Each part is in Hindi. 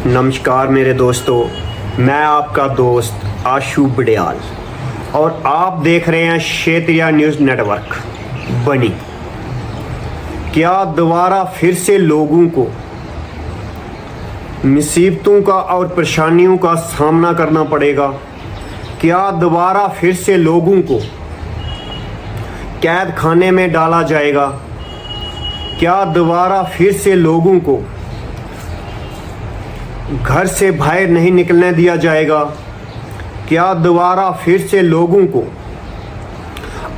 नमस्कार मेरे दोस्तों, मैं आपका दोस्त आशु बड़ियाल और आप देख रहे हैं क्षेत्रीय न्यूज़ नेटवर्क बनी। क्या दोबारा फिर से लोगों को मुसीबतों का और परेशानियों का सामना करना पड़ेगा? क्या दोबारा फिर से लोगों को कैद खाने में डाला जाएगा? क्या दोबारा फिर से लोगों को घर से बाहर नहीं निकलने दिया जाएगा? क्या दोबारा फिर से लोगों को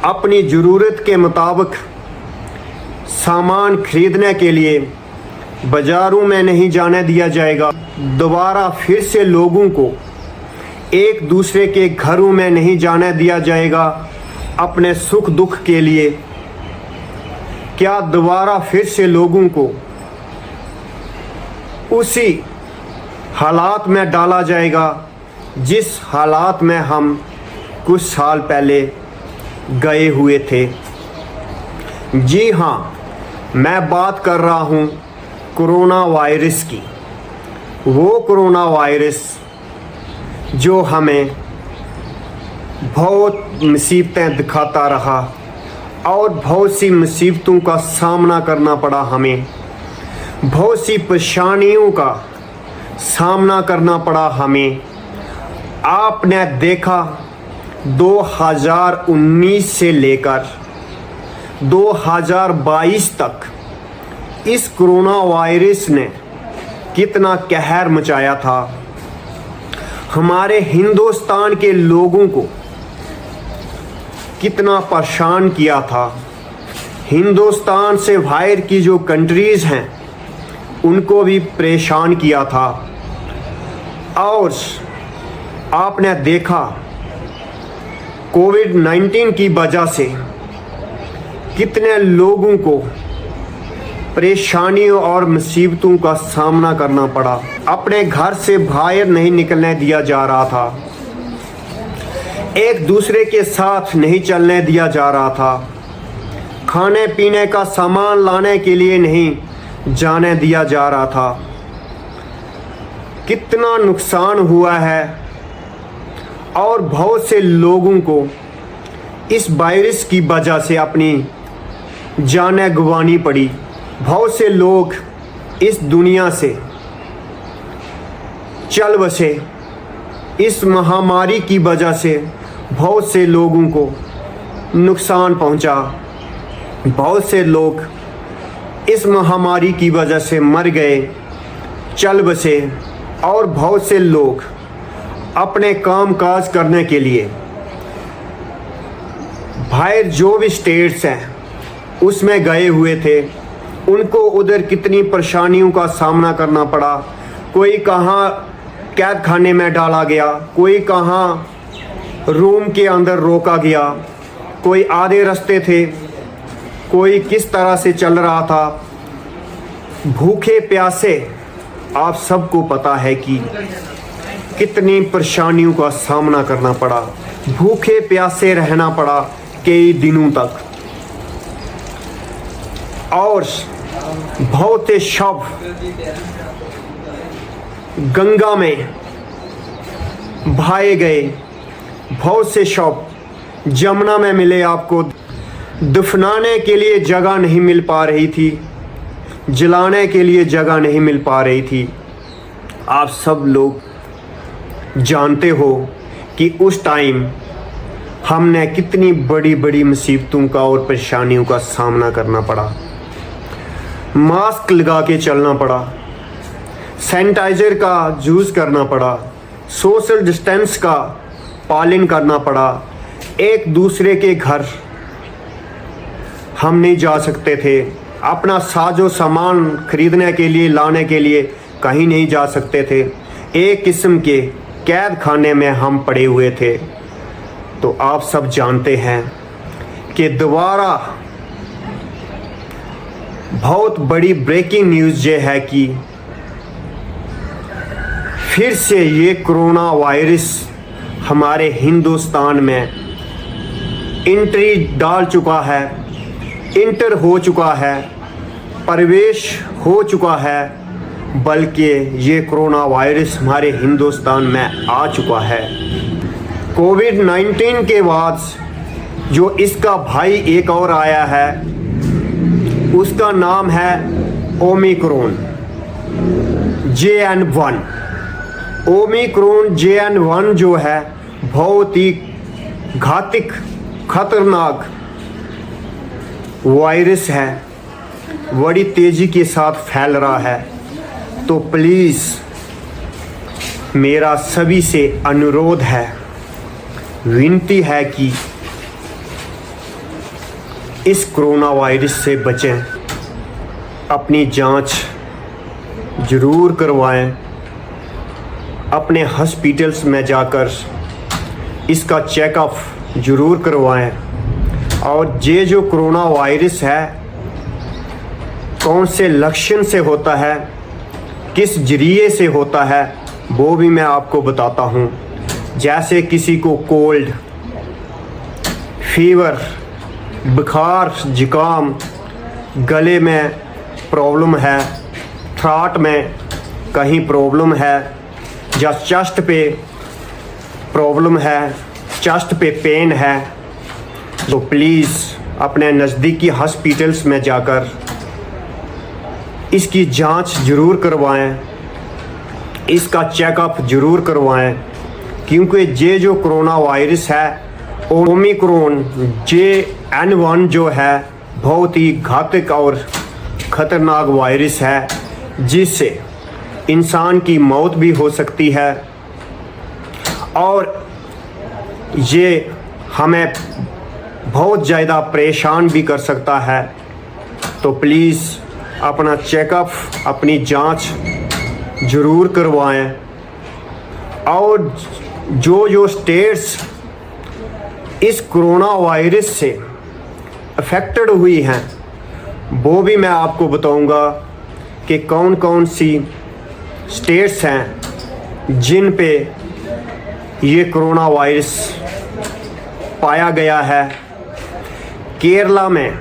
अपनी ज़रूरत के मुताबिक सामान खरीदने के लिए बाज़ारों में नहीं जाने दिया जाएगा? दोबारा फिर से लोगों को एक दूसरे के घरों में नहीं जाने दिया जाएगा अपने सुख दुख के लिए? क्या दोबारा फिर से लोगों को उसी हालात में डाला जाएगा जिस हालात में हम कुछ साल पहले गए हुए थे? जी हाँ, मैं बात कर रहा हूँ कोरोना वायरस की। वो कोरोना वायरस जो हमें बहुत मुसीबतें दिखाता रहा और बहुत सी मुसीबतों का सामना करना पड़ा हमें, बहुत सी परेशानियों का सामना करना पड़ा हमें। आपने देखा 2019 से लेकर 2022 तक इस कोरोना वायरस ने कितना कहर मचाया था। हमारे हिंदुस्तान के लोगों को कितना परेशान किया था। हिंदुस्तान से बाहर की जो कंट्रीज़ हैं उनको भी परेशान किया था। और आपने देखा कोविड-19 की वजह से कितने लोगों को परेशानियों और मुसीबतों का सामना करना पड़ा। अपने घर से बाहर नहीं निकलने दिया जा रहा था, एक दूसरे के साथ नहीं चलने दिया जा रहा था, खाने पीने का सामान लाने के लिए नहीं जाने दिया जा रहा था। कितना नुकसान हुआ है और बहुत से लोगों को इस वायरस की वजह से अपनी जानें गंवानी पड़ी। बहुत से लोग इस दुनिया से चल बसे। इस महामारी की वजह से बहुत से लोगों को नुकसान पहुंचा। बहुत से लोग इस महामारी की वजह से मर गए, चल बसे। और बहुत से लोग अपने काम काज करने के लिए बाहर जो भी स्टेट्स हैं उसमें गए हुए थे। उनको उधर कितनी परेशानियों का सामना करना पड़ा। कोई कहाँ कैद खाने में डाला गया, कोई कहाँ रूम के अंदर रोका गया, कोई आधे रास्ते थे, कोई किस तरह से चल रहा था। भूखे प्यासे आप सबको पता है कि कितनी परेशानियों का सामना करना पड़ा। भूखे प्यासे रहना पड़ा कई दिनों तक। और बहुत से शव गंगा में बहाए गए, बहुत से शव जमुना में मिले। आपको दफनाने के लिए जगह नहीं मिल पा रही थी, जलाने के लिए जगह नहीं मिल पा रही थी। आप सब लोग जानते हो कि उस टाइम हमने कितनी बड़ी बड़ी मुसीबतों का और परेशानियों का सामना करना पड़ा। मास्क लगा के चलना पड़ा, सैनिटाइज़र का यूज़ करना पड़ा, सोशल डिस्टेंस का पालन करना पड़ा। एक दूसरे के घर हम नहीं जा सकते थे। अपना साजो सामान खरीदने के लिए, लाने के लिए कहीं नहीं जा सकते थे। एक किस्म के कैद खाने में हम पड़े हुए थे। तो आप सब जानते हैं कि दोबारा बहुत बड़ी ब्रेकिंग न्यूज़ ये है कि फिर से ये कोरोना वायरस हमारे हिंदुस्तान में एंट्री डाल चुका है, इंटर हो चुका है, प्रवेश हो चुका है। बल्कि ये कोरोना वायरस हमारे हिंदुस्तान में आ चुका है। कोविड-19 के बाद जो इसका भाई एक और आया है, उसका नाम है ओमिक्रॉन JN1। ओमिक्रॉन JN1 जो है बहुत ही घातक खतरनाक वायरस है, बड़ी तेज़ी के साथ फैल रहा है। तो प्लीज़ मेरा सभी से अनुरोध है, विनती है कि इस कोरोना वायरस से बचें, अपनी जांच ज़रूर करवाएं, अपने हॉस्पिटल्स में जाकर इसका चेकअप ज़रूर करवाएं। और ये जो कोरोना वायरस है कौन से लक्षण से होता है, किस जरिए से होता है, वो भी मैं आपको बताता हूँ। जैसे किसी को कोल्ड, फीवर, बुखार, जुकाम, गले में प्रॉब्लम है, थ्रोट में कहीं प्रॉब्लम है, या चेस्ट पे प्रॉब्लम है, चेस्ट पे पेन है, तो प्लीज़ अपने नज़दीकी हॉस्पिटल्स में जाकर इसकी जांच ज़रूर करवाएं, इसका चेकअप ज़रूर करवाएं। क्योंकि ये जो कोरोना वायरस है ओमिक्रॉन JN1 जो है बहुत ही घातक और ख़तरनाक वायरस है, जिससे इंसान की मौत भी हो सकती है और ये हमें बहुत ज़्यादा परेशान भी कर सकता है। तो प्लीज़ अपना चेकअप, अपनी जांच ज़रूर करवाएं। और जो स्टेट्स इस कोरोना वायरस से अफेक्टेड हुई हैं वो भी मैं आपको बताऊंगा कि कौन कौन सी स्टेट्स हैं जिन पे ये कोरोना वायरस पाया गया है। केरला में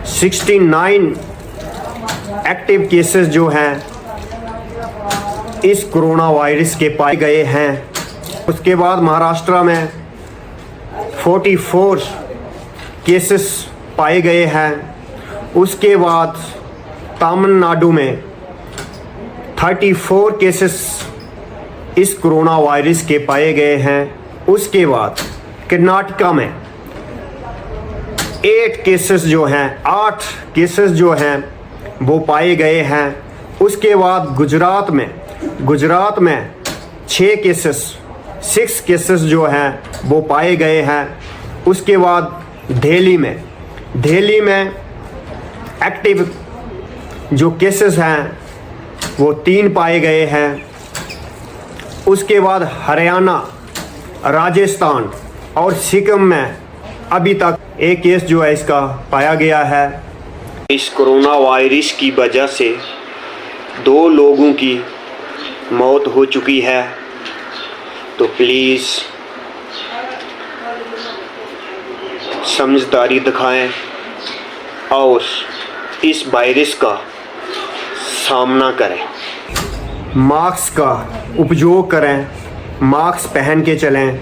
69 एक्टिव केसेस जो हैं इस कोरोना वायरस के पाए गए हैं। उसके बाद महाराष्ट्र में 44 केसेस पाए गए हैं। उसके बाद तमिलनाडु में 34 केसेस इस कोरोना वायरस के पाए गए हैं। उसके बाद कर्नाटका में 8 केसेस जो हैं वो पाए गए हैं। उसके बाद गुजरात में 6 केसेस जो हैं वो पाए गए हैं। उसके बाद दिल्ली में एक्टिव जो केसेस हैं वो 3 पाए गए हैं। उसके बाद हरियाणा, राजस्थान और सिक्किम में अभी तक एक केस जो है इसका पाया गया है। इस कोरोना वायरस की वजह से 2 लोगों की मौत हो चुकी है। तो प्लीज़ समझदारी दिखाएं और इस वायरस का सामना करें। मास्क का उपयोग करें, मास्क पहन के चलें,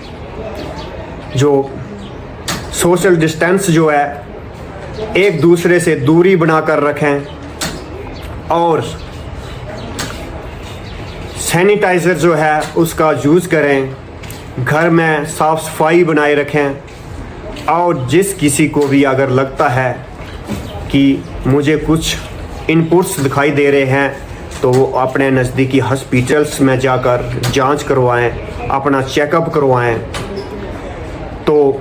जो सोशल डिस्टेंस जो है एक दूसरे से दूरी बनाकर रखें और सैनिटाइज़र जो है उसका यूज़ करें। घर में साफ़ सफाई बनाए रखें। और जिस किसी को भी अगर लगता है कि मुझे कुछ इनपुट्स दिखाई दे रहे हैं तो वो अपने नज़दीकी हॉस्पिटल्स में जाकर जांच करवाएं, अपना चेकअप करवाएं। तो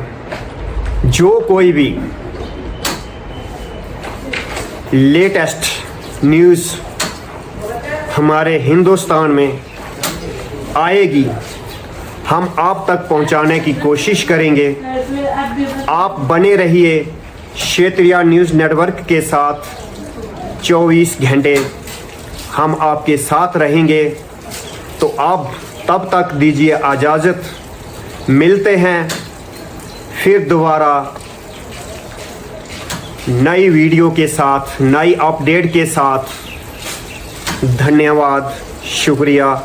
जो कोई भी लेटेस्ट न्यूज़ हमारे हिंदुस्तान में आएगी हम आप तक पहुंचाने की कोशिश करेंगे। आप बने रहिए क्षेत्रीय न्यूज़ नेटवर्क के साथ। 24 घंटे हम आपके साथ रहेंगे। तो आप तब तक दीजिए इजाज़त। मिलते हैं फिर दोबारा नई वीडियो के साथ, नई अपडेट के साथ। धन्यवाद, शुक्रिया।